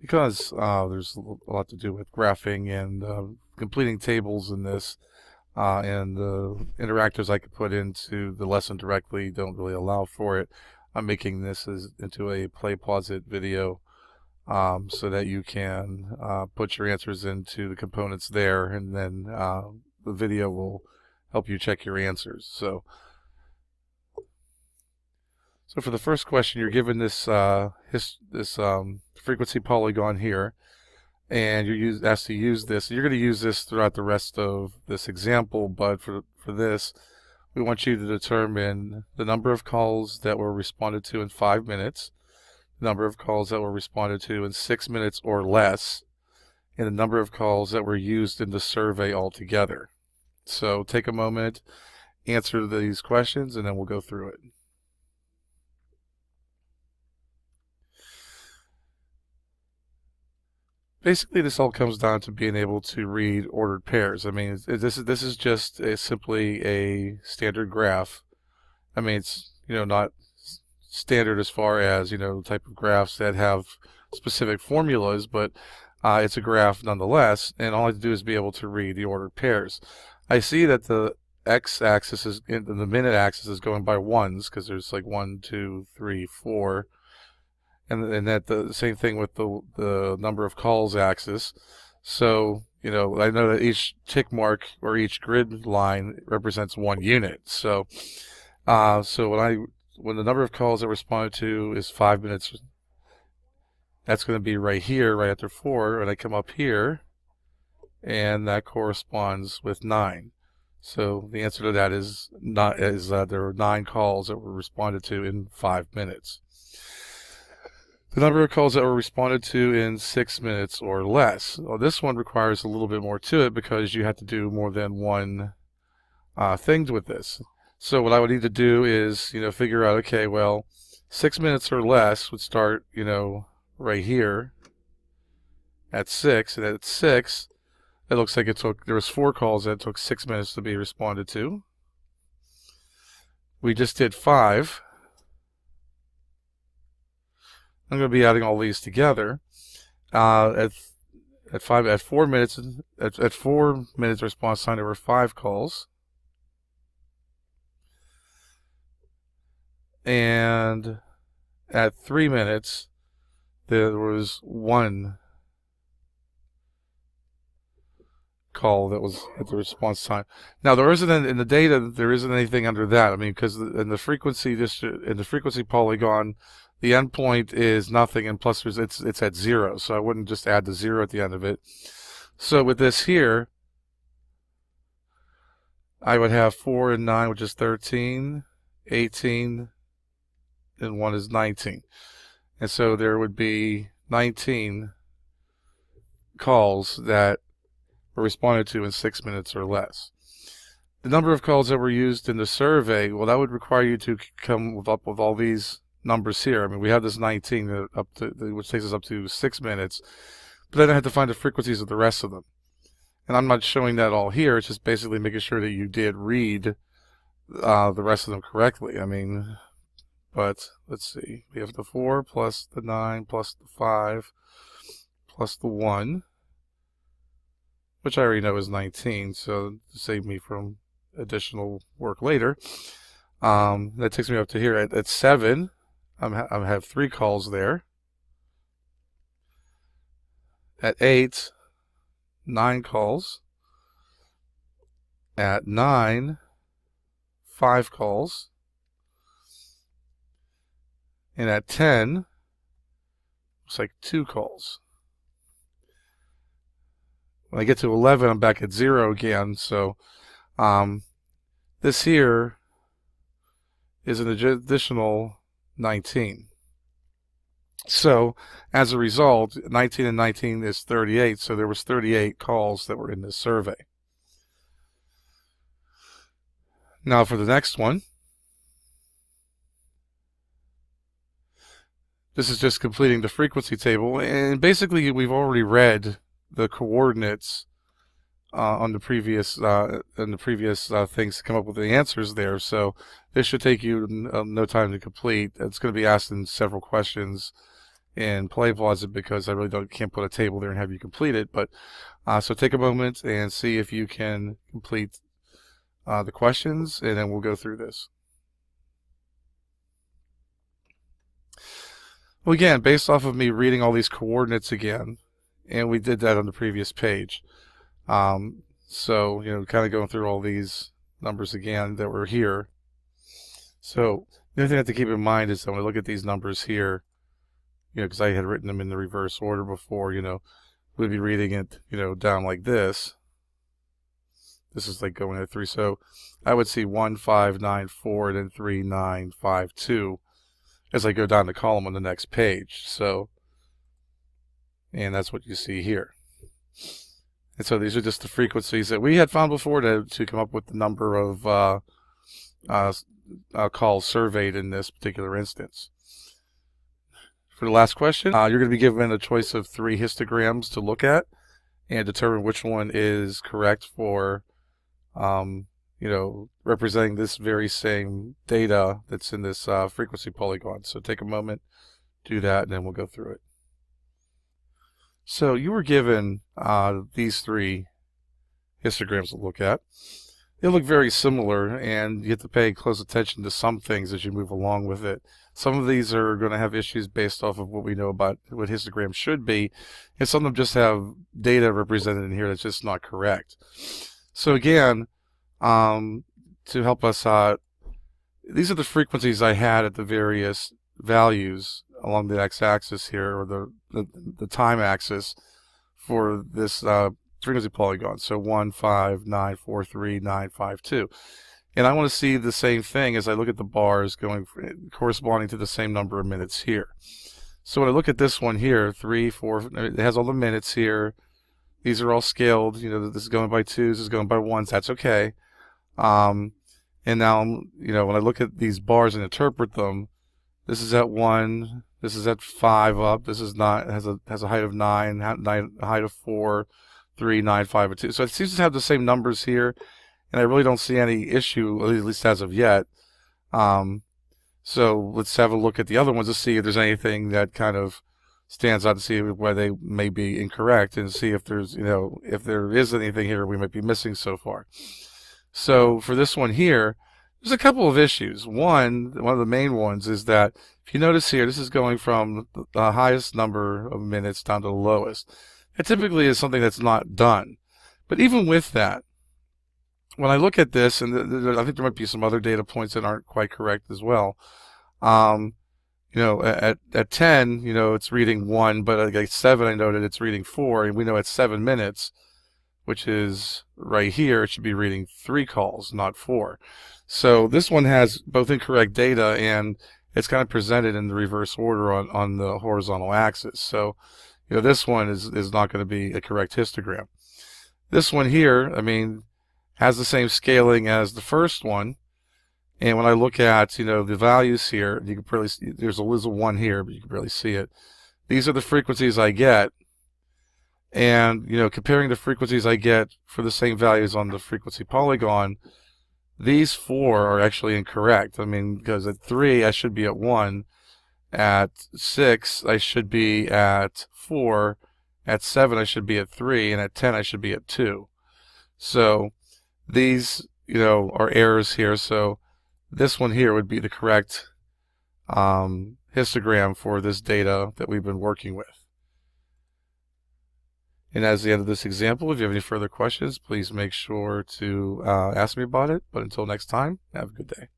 because there's a lot to do with graphing and completing tables in this, and the interactors I could put into the lesson directly don't really allow for it. I'm making this into a play pause it video, so that you can put your answers into the components there, and then the video will help you check your answers. So for the first question, you're given this frequency polygon here, and you're asked to use this. You're going to use this throughout the rest of this example, but for this, we want you to determine the number of calls that were responded to in 5 minutes, the number of calls that were responded to in 6 minutes or less, and the number of calls that were used in the survey altogether. So take a moment, answer these questions, and then we'll go through it. Basically, this all comes down to being able to read ordered pairs. I mean, this is just simply a standard graph. I mean, it's not standard as far as type of graphs that have specific formulas, but it's a graph nonetheless. And all I have to do is be able to read the ordered pairs. I see that the x-axis is the minute axis is going by ones because there's like 1, 2, 3, 4. And that the same thing with the number of calls axis. So, I know that each tick mark or each grid line represents 1 unit. So, when the number of calls that were responded to is 5 minutes, that's going to be right here, right after 4. And I come up here, and that corresponds with 9. So the answer to that is there were 9 calls that were responded to in 5 minutes. The number of calls that were responded to in 6 minutes or less. Well, this one requires a little bit more to it because you have to do more than one thing with this. So what I would need to do is, figure out, okay, well, 6 minutes or less would start, right here at 6, and at 6, it looks like there was 4 calls that took 6 minutes to be responded to. We just did 5. I'm going to be adding all these together. At 4 minutes response time, there were 5 calls, and at 3 minutes there was 1 call that was at the response time. Now there isn't in the data. There isn't anything under that. I mean, because in the frequency polygon, the endpoint is nothing, and plus it's at 0, so I wouldn't just add the 0 at the end of it. So with this here, I would have 4 and 9, which is 13, 18, and 1 is 19. And so there would be 19 calls that were responded to in 6 minutes or less. The number of calls that were used in the survey, well, that would require you to come up with all these numbers here. I mean, we have this 19 which takes us up to 6 minutes, but then I have to find the frequencies of the rest of them. And I'm not showing that all here. It's just basically making sure that you did read the rest of them correctly. I mean, but let's see. We have the 4 plus the 9 plus the 5 plus the 1, which I already know is 19, so to save me from additional work later. That takes me up to here at 7. I have 3 calls there. At 8, 9 calls. At 9, 5 calls. And at 10, looks like 2 calls. When I get to 11, I'm back at 0 again. So this here is an additional 19. So as a result, 19 and 19 is 38. So there was 38 calls that were in this survey. Now for the next one. This is just completing the frequency table, and basically we've already read the coordinates on the previous things to come up with the answers there. So this should take you no time to complete. It's going to be asked in several questions in PlayPlaza because I really can't put a table there and have you complete it. But so take a moment and see if you can complete the questions, and then we'll go through this. Well, again, based off of me reading all these coordinates again, and we did that on the previous page. So, kind of going through all these numbers again that were here. So the other thing I have to keep in mind is that when I look at these numbers here, because I had written them in the reverse order before, we'd be reading it, down like this. This is like going at 3. So I would see 1, 5, 9, 4, and then 3, 9, 5, 2 as I go down the column on the next page. So, and that's what you see here. And so these are just the frequencies that we had found before to come up with the number of calls surveyed in this particular instance. For the last question, you're going to be given a choice of 3 histograms to look at and determine which one is correct for, representing this very same data that's in this frequency polygon. So take a moment, do that, and then we'll go through it. So you were given these 3 histograms to look at. They look very similar, and you have to pay close attention to some things as you move along with it. Some of these are going to have issues based off of what we know about what histograms should be, and some of them just have data represented in here that's just not correct. So again, to help us out, these are the frequencies I had at the various values along the x-axis here, or the time axis for this frequency polygon. So 1, 5, 9, 4, 3, 9, 5, 2. And I want to see the same thing as I look at the bars corresponding to the same number of minutes here. So when I look at this one here, 3, 4, it has all the minutes here. These are all scaled. This is going by 2s, this is going by 1s. That's okay. And now, when I look at these bars and interpret them, this is at 1, this is at 5 up, this is not, has a height of 9, a height of 4, 3, 9, 5, and 2. So it seems to have the same numbers here, and I really don't see any issue, at least as of yet. So let's have a look at the other ones to see if there's anything that kind of stands out, to see why they may be incorrect, and see if there's, if there is anything here we might be missing so far. So for this one here, there's a couple of issues. One of the main ones is that if you notice here, this is going from the highest number of minutes down to the lowest. It typically is something that's not done. But even with that, when I look at this, and I think there might be some other data points that aren't quite correct as well. At 10, it's reading 1, but at 7, I noted it's reading 4, and we know at 7 minutes, which is right here, it should be reading 3 calls, not 4. So this one has both incorrect data, and it's kind of presented in the reverse order on the horizontal axis. So, this one is not going to be a correct histogram. This one here, has the same scaling as the first one. And when I look at, the values here, you can barely see, there's a little 1 here, but you can barely see it. These are the frequencies I get. And, comparing the frequencies I get for the same values on the frequency polygon, these 4 are actually incorrect. Because at 3, I should be at 1. At 6, I should be at 4. At 7, I should be at 3. And at 10, I should be at 2. So these, are errors here. So this one here would be the correct histogram for this data that we've been working with. And as the end of this example, if you have any further questions, please make sure to ask me about it. But until next time, have a good day.